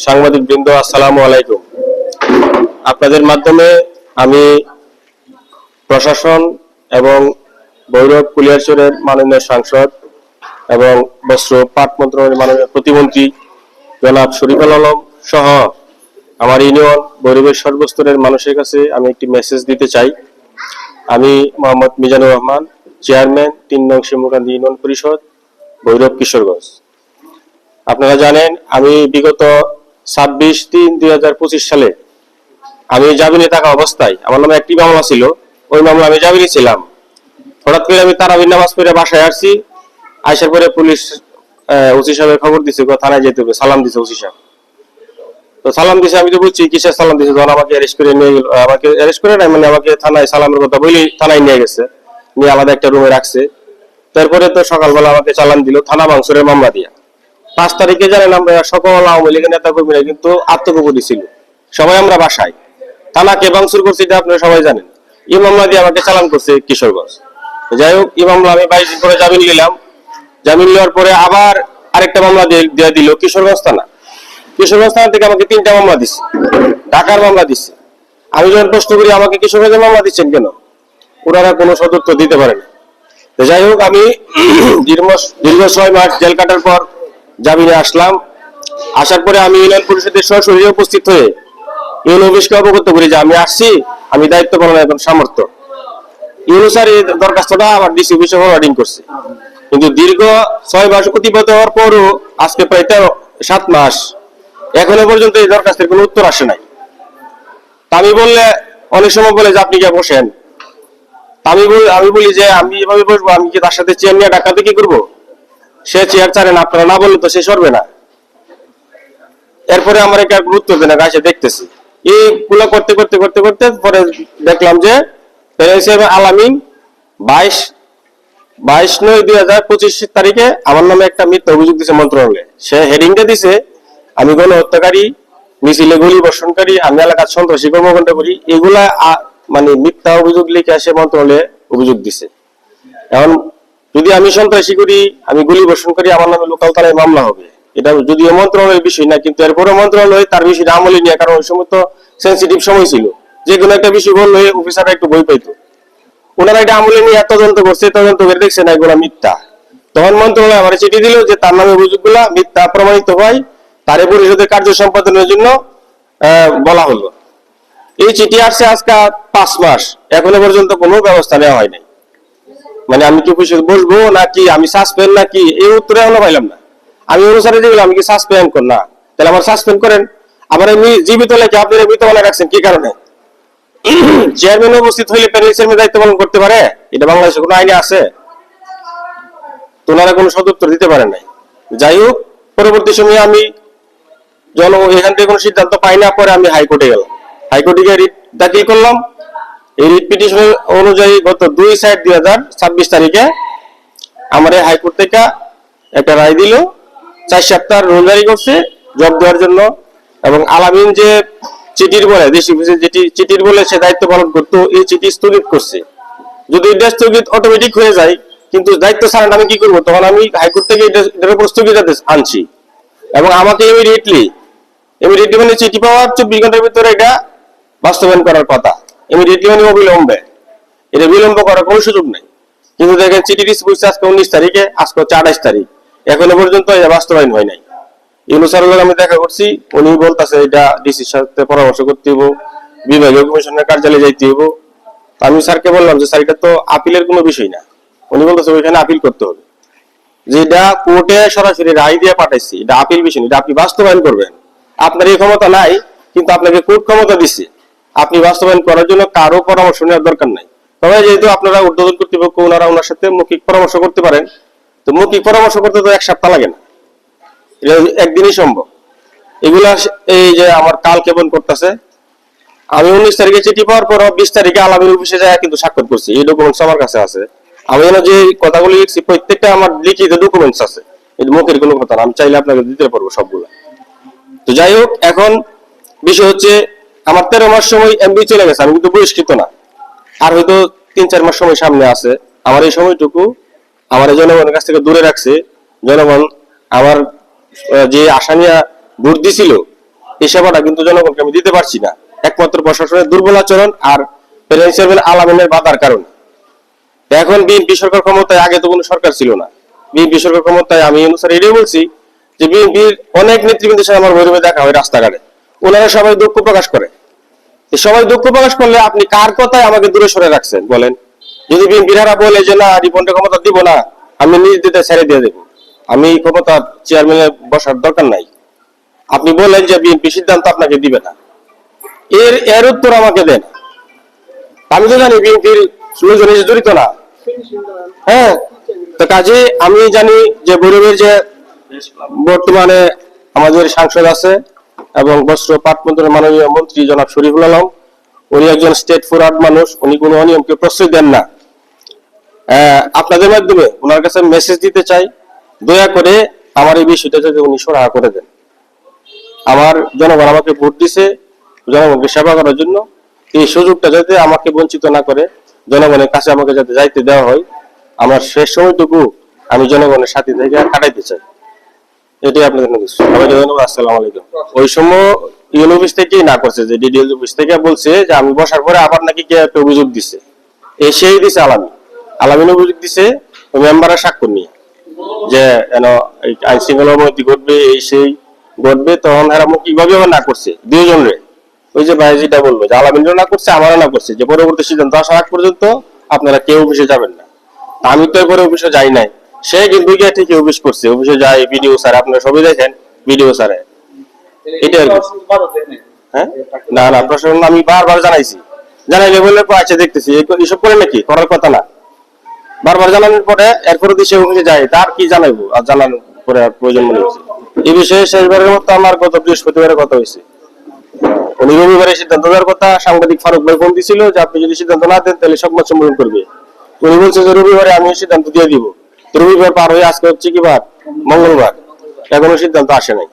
সাংবাদিক বৃন্দ, আসসালামু আলাইকুম। আপনাদের মাধ্যমে আমি প্রশাসন এবং ভৈরব কুলিয়ারচরের মাননীয় সাংসদ এবং বস্ত্র পাট মন্ত্রণালয়ের মাননীয় প্রতিমন্ত্রী জনাব শরীফুল আলম সহ আমার ইউনিয়ন ভৈরবের সর্বস্তরের মানুষের কাছে আমি একটি মেসেজ দিতে চাই। আমি মোহাম্মদ মিজানুর রহমান, চেয়ারম্যান ৩ নং শিমুলকান্দি ইউনিয়ন পরিষদ, ভৈরব কিশোরগঞ্জ। আপনারা জানেন আমি বিগত 26/3/2025 সালে আমি জামিনে থাকা অবস্থায় আমার নামে একটি মামলা ছিল। ওই মামলা আমি জামিনে ছিলাম। হঠাৎ করে আমি তারাবির নামাজ পড়ে বাসায় আসছি। আসার পরে পুলিশ ওসি সাহেবের খবর দিছে, থানায় যেতে হবে, সালাম দিছে ওসি সাহেব। তো সালাম দিছে, আমি তো বুঝছি কিসের সালাম দিছে। যখন আমাকে অ্যারেস্ট করে নিয়ে গেল, আমাকে অ্যারেস্ট করে নাই, মানে আমাকে থানায় সালামের কথা বলি থানায় নিয়ে গেছে, নিয়ে আলাদা একটা রুমে রাখছে। তারপরে তো সকালবেলা আমাকে চালান দিল থানা ভাঙচুরের মামলা দিয়ে। 5 তারিখে জানেন আমরা সকল আওয়ামী লীগের নেতা কর্মীরা কিন্তু আত্মগোপনে ছিল, সবাই আমরা বাসায়। থানাকে ভাঙচুর করছি, এটা আপনারা সবাই জানেন। এই মামলা দিয়ে আমাকে চালান করছে কিশোরগঞ্জ। যাই হোক, এই মামলা আমি 22 দিন পরে জামিন নিলাম। জামিন নেওয়ার পরে আবার আরেকটা মামলা দিয়ে দিল কিশোরগঞ্জ থানা। কিশোরগঞ্জ থানা থেকে আমাকে 3টা মামলা দিচ্ছে, ঢাকার মামলা দিচ্ছে। আমি যখন প্রশ্ন করি আমাকে কিশোরগঞ্জের মামলা দিচ্ছেন কেন, ওনারা কোনো সদুত্তর দিতে পারে না। যাই হোক, আমি দীর্ঘ 6 মাস জেল কাটার পর জামিনে আসলাম। আসার পরে আমি ইউনিয়ন পরিষদের সরাসরি উপস্থিত হয়ে ইউনিয়ন অফিসকে অবগত করি যে আমি আসছি, আমি দায়িত্ব পালনের এখন সামর্থ্য। ইউনিয়ন স্যার এই দরখাস্তটা আবার ডিসি অফিসে ফরওয়ার্ডিং করছে। কিন্তু দীর্ঘ 6 মাস অতিবাহিত হওয়ার পরও আজকে প্রায় 7 মাস এখনো পর্যন্ত এই দরখাস্তের কোনো উত্তর আসে নাই। আমি বললে অনেক সময় বলে যে আপনি কে বসেন। আমি বলি যে আমি এভাবে বসবো, আমি কি তার সাথে চেয়ার নিয়ে ডাকাতে কি করবো? সে চেয়ার ছাড়েন, আপনারা না বললে তো সে সরবে না। এরপরে আমার একটা গুরুত্ব দেন না, গাছে দেখতেছি এইগুলো করতে করতে করতে করতে পরে দেখলাম যে আলামিন 22/9/2025 তারিখে আমার নামে একটা মিথ্যা অভিযোগ দিছে মন্ত্রণালয়ে। সে হেডিংটা দিছে আমি গণহত্যাকারী, মিছিলে গুলি বর্ষণকারী, আমি এলাকার সন্ত্রাসী কর্মকাণ্ড করি। এগুলা মানে মিথ্যা অভিযোগ লিখে এসে মন্ত্রণালয়ে অভিযোগ দিছে। এখন যদি আমি সন্ত্রাসী করি, আমি গুলি বর্ষণ করি, আমার নামে লোকাল থানায় মামলা হবে। এটা যদিও মন্ত্রণালয়ের বিষয় না, কিন্তু এরপরে মন্ত্রণালয় তার বিষয়টা আমলে নিয়ে, কারণ ওই সময় তো সেন্সিটিভ সময় ছিল, যে কোনো একটা বিষয় বললে অফিসাররা একটু ভয় পাইতো। ওনারা এটা আমলে নিয়ে তদন্ত করছে, তদন্ত করে দেখছে না এগুলা মিথ্যা। তখন মন্ত্রণালয় আমার চিঠি দিল যে তার নামে অভিযোগগুলা মিথ্যা প্রমাণিত হয়, তার পরিষদের কার্য সম্পাদনের জন্য বলা হলো। এই চিঠি আসছে আজকে 5 মাস, এখনো পর্যন্ত কোনো ব্যবস্থা নেওয়া হয়নি। মানে আমি কি অফিসে বসবো নাকি আমি সাসপেন্ড নাকি, এই উত্তরে এখনো পাইলাম না। আমি অনুসারে যেগুলো আমি কি সাসপেন্ড কর না, তাহলে আমার সাসপেন্ড করেন। আবার আমি জীবিত লেখে আপনি মৃত বলে রাখছেন কি কারণে? চেয়ারম্যান উপস্থিত হইলে প্যানেল চেয়ারম্যান দায়িত্ব পালন করতে পারে, এটা বাংলাদেশে কোনো আইনে আছে? তোনারা কোনো সদুত্তর দিতে পারে নাই। যাই হোক, পরবর্তী সময়ে আমি এখান থেকে কোনো সিদ্ধান্ত পাই না, পরে আমি হাইকোর্টে গেলাম। হাইকোর্টে গিয়ে রিট দাখিল করলাম। এই রিট পিটিশন অনুযায়ী গত 2/7/2026 তারিখে আমার হাইকোর্ট থেকে একটা রায় দিল। 4 সপ্তাহ রুল জারি করছে জব দেওয়ার জন্য। এবং আলামিন যে চিঠির বলে, দেশি চিঠির বলে সে দায়িত্ব পালন করতো, এই চিঠি স্থগিত করছে। যদি এটা স্থগিত অটোমেটিক হয়ে যায়, কিন্তু দায়িত্ব ছাড়েন আমি কি করবো? তখন আমি হাইকোর্ট থেকে এটার উপর স্থগিতাদেশ আনছি। এবং আমাকে ইমিডিয়েটলি মানে চিঠি পাওয়ার 24 ঘন্টার ভিতরে এটা বাস্তবায়ন করার কথা। ইমিডিয়েটলি মানে অবিলম্বে, এটা বিলম্ব করার কোনো সুযোগ নেই। কিন্তু দেখেন চিঠি দিচ্ছে আজকে 19 তারিখে, আজকে 28 তারিখ, এখনো পর্যন্ত এটা বাস্তবায়ন হয় নাই। ইউনূস স্যারের আমি দেখা করছি, উনি বলতেছে এটা ডিসির সাথে পরামর্শ করতে হইব, বিভাগীয় কমিশনের কার্যালয়ে যাইতে হইব। আমি স্যারকে বললাম যে স্যার এটা তো আপিলের কোনো বিষয় না। উনি বলতেছে ওইখানে আপিল করতে হবে, যে এটা কোর্টে সরাসরি রায় দিয়ে পাঠাইছি, এটা আপিল বিষয়, এটা আপনি বাস্তবায়ন করবেন। আপনার এই ক্ষমতা নাই, কিন্তু আপনাকে কোর্ট ক্ষমতা দিচ্ছে, আপনি বাস্তবায়ন করার জন্য কারো পরামর্শ নেওয়ার দরকার নাই। তবে যেহেতু আপনারা ঊর্ধ্বতন কর্তৃপক্ষ, ওনারা ওনার সাথে মৌখিক পরামর্শ করতে পারেন, তো মৌখিক পরামর্শ করতে তো 1 সপ্তাহ লাগে না, এটা একদিনই সম্ভব। এগুলা এই যে আমার কাল কেমন করতেছে, আমি 19 তারিখে চিঠি পাওয়ার পর 20 তারিখে আলামিন অফিসে যায় কিন্তু স্বাক্ষর করছি, এই ডকুমেন্টস আমার কাছে আছে। আমি যে কথাগুলো লিখছি প্রত্যেকটা আমার লিখিত ডকুমেন্টস আছে, এটা মুখের কোনো কথা না, আমি চাইলে আপনাকে দিতে পারবো সবগুলা। তো যাই হোক, এখন বিষয় হচ্ছে আমার 13 মাস সময় এমবি চলে গেছে, আমি কিন্তু বহিষ্কৃত না, আর হয়তো 3-4 মাস সময় সামনে আছে। আমার এই সময়টুকু আমার জনগণের কাছ থেকে দূরে রাখছে। জনগণ আমার যে আশা নিয়ে ভোট দিছিল, এই সেবাটা কিন্তু জনগণকে আমি দিতে পারছি না, একমাত্র প্রশাসনের দুর্বল আচরণ আর প্রেসিডেন্ট চেয়ারম্যান আলামিনের বাধার কারণে। এখন বিএনপি সরকার ক্ষমতায়, আগে তো কোনো সরকার ছিল না, বিএনপি সরকার ক্ষমতায়, আমি অনুসারে এটাই বলছি যে বিএনপির অনেক নেতৃবৃন্দের সাথে আমার ভৈরবে দেখা হয় রাস্তাঘাটে, ওনারা সবাই দুঃখ প্রকাশ করে। সবাই দুঃখ প্রকাশ করলে আপনি কার কথায় আমাকে দূরে সরে রাখছেন বলেন? যদি বিএনপিরা বলে যে না রিপনকে ক্ষমতা দিব না, আমি নিজ দিতে ছেড়ে দিয়ে দেবো, আমি ক্ষমতা চেয়ারম্যানে বসার দরকার নাই, আপনি বলেন যে বিএনপি সিদ্ধান্ত আপনাকে দিবে না, এর উত্তর আমাকে দেন। আমি তো জানি বিএনপির লোকজন জড়িত না। হ্যাঁ, তো কাজে আমি জানি যে গরিবের যে বর্তমানে আমাদের সাংসদ আছে এবং বস্ত্র পাট মন্ত্রণালয়ের মাননীয় মন্ত্রী জনাব শরীফুল আলম, উনি একজন স্টেট ফরওয়ার্ড মানুষ, উনি কোনো অনিয়মকে প্রশ্রয় দেন না। আপনাদের মাধ্যমে ওনার কাছে মেসেজ দিতে চাই, দয়া করে আমার এই বিষয়টা যাতে উনি সরাহা করে দেন। আমার জনগণ আমাকে ভোট দিছে জনগণকে সেবা করার জন্য, এই সুযোগটা যাতে আমাকে বঞ্চিত না করে, জনগণের কাছে আমাকে যাতে যাইতে দেওয়া হয়, আমার শেষ সময়টুকু আমি জনগণের সাথে থেকে কাটাইতে চাই। এটাই আপনাদের সবাইকে ধন্যবাদ। আসসালামু আলাইকুম। ওই সময় ইউএন অফিস থেকেই না করছে, যে ডিডিএল অফিস থেকে বলছে যে আমি বসার পরে আবার নাকি কে একটা অভিযোগ দিচ্ছে, সেই দিছে আলামিন অভিযোগ দিছে মেম্বারের স্বাক্ষর নিয়ে, যে আইন শৃঙ্খলা অবনতি ঘটবে, এই সেই ঘটবে। তখন এরা কিভাবে না করছে দুইজন রে, ওই যে ভাই যেটা বললো যে আলামিনও না করছে, আমারও না করছে, যে পরবর্তী সিদ্ধান্ত আসার আগ পর্যন্ত আপনারা কেউ অফিসে যাবেন না। আমি তো এরপরে অফিসে যাই নাই, সে কিন্তু গিয়ে ঠিকই অফিস করছে, অফিসে যাই, ভিডিও স্যার আপনারা সবই দেখেন, ভিডিও স্যারে এটা আর কি। হ্যাঁ, না না, প্রশাসন আমি বারবার জানাইছি, জানাইলে বললে আচ্ছা দেখতেছি, এসব করে নাকি করার কথা না। বারবার জানানোর পরে এরপরে দেশে অফিসে যায়, তার কি জানাইবো, আর জানানোর পরে আর প্রয়োজন মনে হচ্ছে। এই বিষয়ে শেষবারের মতো আমার গত বৃহস্পতিবারের কথা হয়েছে, উনি রবিবারে সিদ্ধান্ত দেওয়ার কথা, সাংবাদিক ফারুক ভাই ফোন দিছিল যে আপনি যদি সিদ্ধান্ত না দেন তাহলে সংবাদ সম্মেলন করবে। উনি বলছে যে রবিবারে আমি সিদ্ধান্ত দিয়ে দিব, রবিবার পার হয়ে আজকে হচ্ছে কি বার, মঙ্গলবার, এখনো সিদ্ধান্ত আসে নাই।